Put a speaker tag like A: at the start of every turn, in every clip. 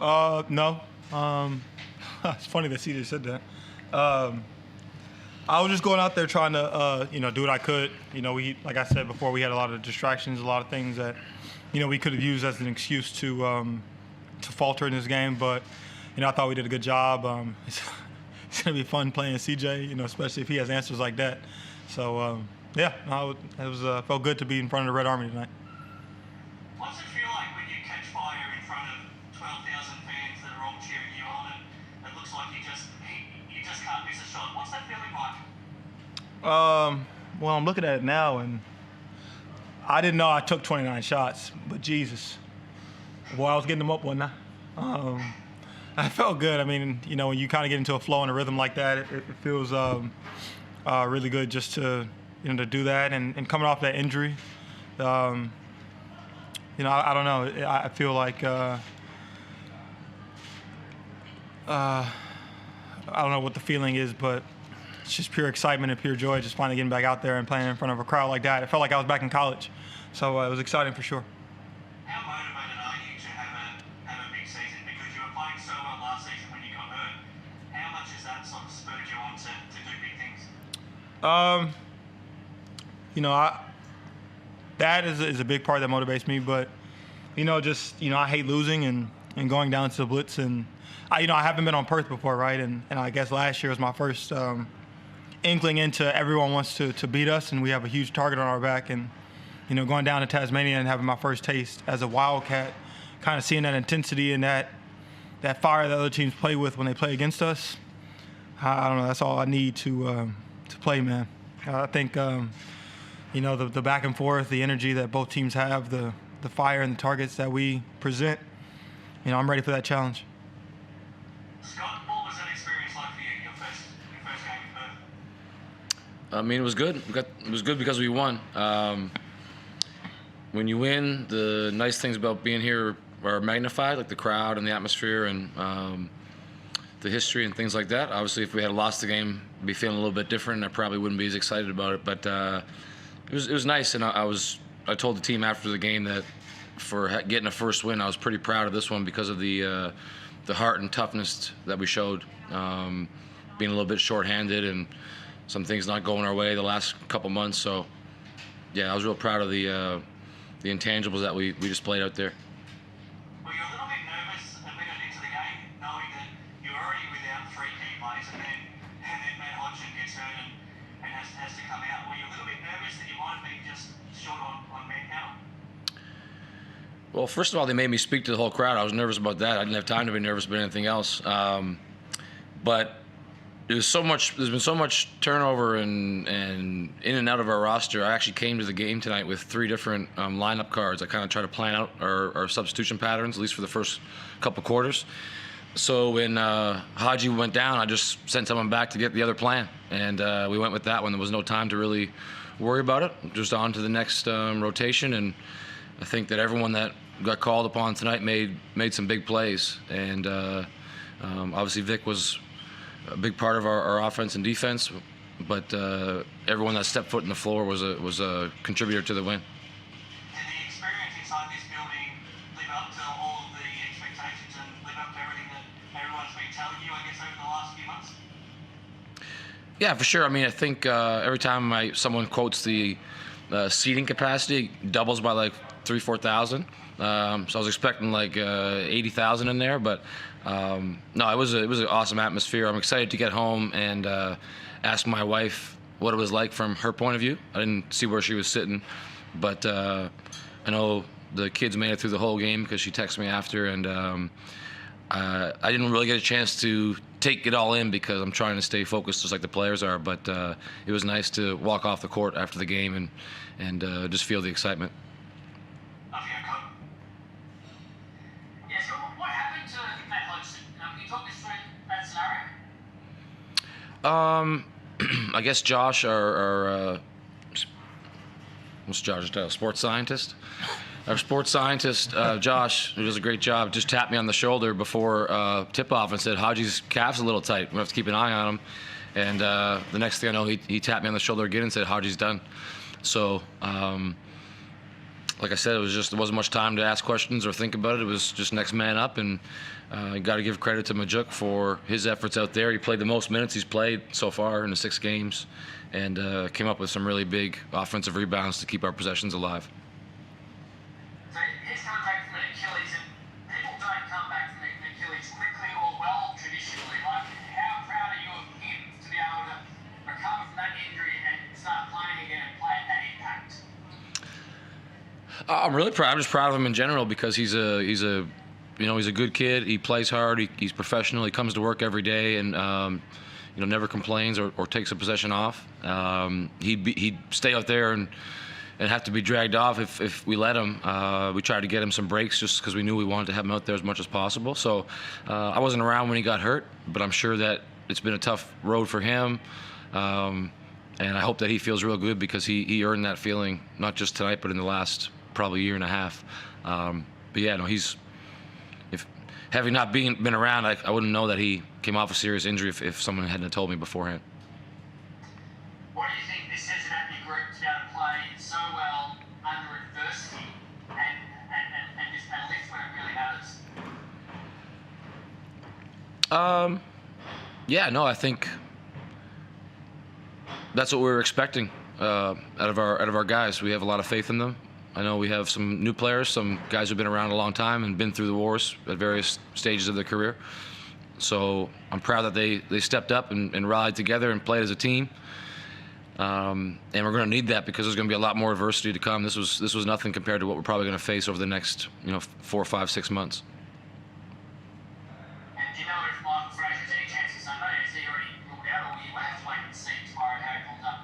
A: No. It's funny that CJ said that. I was just going out there trying to, do what I could. Like I said before, we had a lot of distractions, a lot of things that, we could have used as an excuse to falter in this game. But, I thought we did a good job. It's going to be fun playing CJ, especially if he has answers like that. So, felt good to be in front of the Red Army tonight.
B: What's it feel like when you catch fire in front of 12,000 fans that are all cheering you on, and it looks like you just can't miss a shot? What's that feeling like?
A: Well, I'm looking at it now, and I didn't know I took 29 shots, but Jesus, boy, I was getting them up, wasn't I? I felt good. I mean, when you kind of get into a flow and a rhythm like that, it feels really good just to do that, and coming off that injury. I don't know. I feel like I don't know what the feeling is, but it's just pure excitement and pure joy just finally getting back out there and playing in front of a crowd like that. It felt like I was back in college, so it was exciting for sure.
B: How motivated are you to have a big season? Because you were playing so well last season when you got hurt. How much has that sort of spurred you on to do big things?
A: That is a big part that motivates me, but I hate losing and going down to the blitz, and I haven't been on Perth before, right? And I guess last year was my first inkling into everyone wants to beat us, and we have a huge target on our back, and going down to Tasmania and having my first taste as a Wildcat, kind of seeing that intensity and that fire that other teams play with when they play against us. I don't know. That's all I need to play, man. I think the back and forth, the energy that both teams have, the fire and the targets that we present. I'm ready for that challenge.
B: Scott, what was that experience like for you? Your first game in Perth?
C: I mean, it was good. It was good because we won. When you win, the nice things about being here are magnified, like the crowd and the atmosphere and the history and things like that. Obviously, if we had lost the game, I'd be feeling a little bit different, and I probably wouldn't be as excited about it. But it was nice, and I told the team after the game that for getting a first win, I was pretty proud of this one because of the heart and toughness that we showed, being a little bit shorthanded and some things not going our way the last couple months. So, yeah, I was real proud of the intangibles that we displayed out there.
B: Were you a little bit nervous a minute into the game, knowing that you're already without three key players, and then Matt Hodgson gets hurt and has to come out? Were you a little bit nervous that you might have been just short on manpower?
C: Well, first of all, they made me speak to the whole crowd. I was nervous about that. I didn't have time to be nervous about anything else. But there's been so much turnover and in and out of our roster. I actually came to the game tonight with 3 different lineup cards. I kind of try to plan out our substitution patterns, at least for the first couple quarters. So when Haji went down, I just sent someone back to get the other plan, and we went with that one. There was no time to really worry about it. Just on to the next rotation, and I think that everyone that got called upon tonight made some big plays, and obviously Vic was a big part of our offense and defense, but everyone that stepped foot in the floor was a contributor to the win.
B: Did the experience inside this building live up to all of the expectations and live up to everything that everyone's been telling you, I guess, over the last few months?
C: Yeah, for sure. I mean, I think every time someone quotes the seating capacity, it doubles by like 3,000-4,000. So I was expecting like 80,000 in there, but no, it was an awesome atmosphere. I'm excited to get home and ask my wife what it was like from her point of view. I didn't see where she was sitting, but I know the kids made it through the whole game because she texted me after, and I didn't really get a chance to take it all in because I'm trying to stay focused just like the players are, but it was nice to walk off the court after the game and just feel the excitement.
B: What happened to Matt Hodgson? Can you talk us through that scenario?
C: I guess Josh, our what's Josh's title? Sports scientist. Our sports scientist, Josh, who does a great job, just tapped me on the shoulder before tip-off and said, Haji's calf's a little tight. We have to keep an eye on him. And the next thing I know, he tapped me on the shoulder again and said, Haji's done. So like I said, there wasn't much time to ask questions or think about it. It was just next man up, and you got to give credit to Majuk for his efforts out there. He played the most minutes he's played so far in the 6 games, and came up with some really big offensive rebounds to keep our possessions alive.
B: So he's coming back from the Achilles, and people don't come back from the Achilles quickly or well traditionally. Like, how proud are you of him to be able to recover from that injury and start playing again and play at that impact?
C: I'm really proud. I'm just proud of him in general because he's a good kid. He plays hard. He's professional. He comes to work every day and never complains or takes a possession off. He'd stay out there and have to be dragged off if we let him. We tried to get him some breaks just because we knew we wanted to have him out there as much as possible. So I wasn't around when he got hurt, but I'm sure that it's been a tough road for him. And I hope that he feels real good because he earned that feeling, not just tonight, but in the last probably year and a half. But yeah, no, having not been around, I wouldn't know that he came off a serious injury if someone hadn't told me beforehand.
B: What do you think this says about your group to be able to play so well under adversity and just lift when it really matters?
C: Yeah, no, I think that's what we were expecting out of our guys. We have a lot of faith in them. I know we have some new players, some guys who've been around a long time and been through the wars at various stages of their career. So I'm proud that they stepped up and rallied together and played as a team. And we're going to need that because there's going to be a lot more adversity to come. This was nothing compared to what we're probably going to face over the next 4, 5, 6 months.
B: And do you know if Michael Fraser's any chance of Sunday? Is he already ruled out, or will you have to wait and see tomorrow how he pulls up?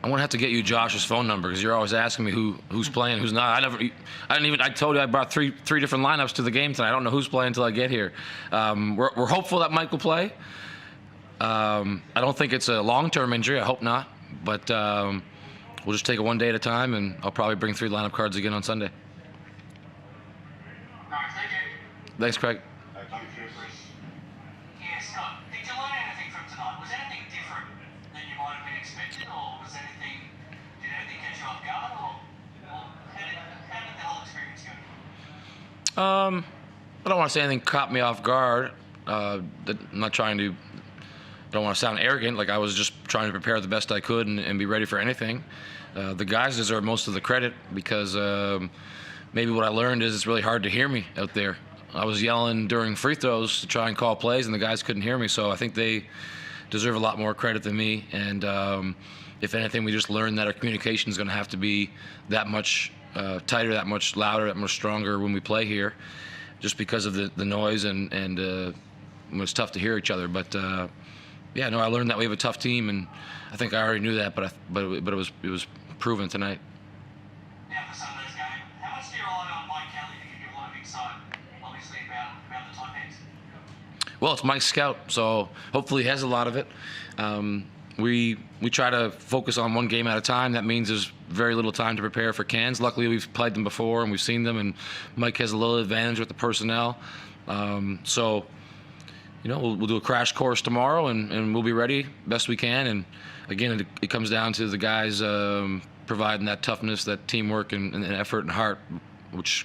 C: I'm gonna have to get you Josh's phone number because you're always asking me who's playing, who's not. I told you I brought three different lineups to the game tonight. I don't know who's playing until I get here. We're hopeful that Mike will play. I don't think it's a long-term injury. I hope not. But we'll just take it one day at a time, and I'll probably bring 3 lineup cards again on Sunday.
B: All right, thank you.
C: Thanks, Craig.
B: Yeah, Scott, did you learn anything from tonight? Was anything different than you might have been expecting, or did anything catch you off guard, or how did the whole experience go?
C: I don't want to say anything caught me off guard. I'm not trying to. I don't want to sound arrogant. Like I was just trying to prepare the best I could and be ready for anything. The guys deserve most of the credit because maybe what I learned is it's really hard to hear me out there. I was yelling during free throws to try and call plays, and the guys couldn't hear me. So I think they deserve a lot more credit than me. And if anything, we just learned that our communication is going to have to be that much tighter, that much louder, that much stronger when we play here, just because of the noise and it's tough to hear each other. But yeah, no, I learned that we have a tough team, and I think I already knew that, but it was proven tonight.
B: Now for Sunday's game, how much do you rely on Mike Kelly to give you a lot of insight, obviously, about the top ends?
C: Well, it's Mike's scout, so hopefully he has a lot of it. We try to focus on one game at a time. That means there's very little time to prepare for cans. Luckily, we've played them before and we've seen them, and Mike has a little advantage with the personnel. So, we'll do a crash course tomorrow, and we'll be ready best we can. And again, it comes down to the guys providing that toughness, that teamwork, and effort and heart, which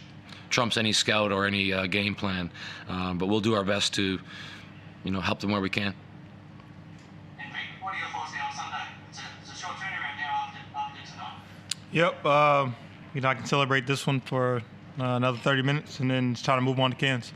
C: trumps any scout or any game plan. But we'll do our best to, help them where we can.
B: And Mick, what are your thoughts now on Sunday? It's a short turnaround now after tonight.
A: Yep. I can celebrate this one for another 30 minutes, and then it's time to move on to Cairns.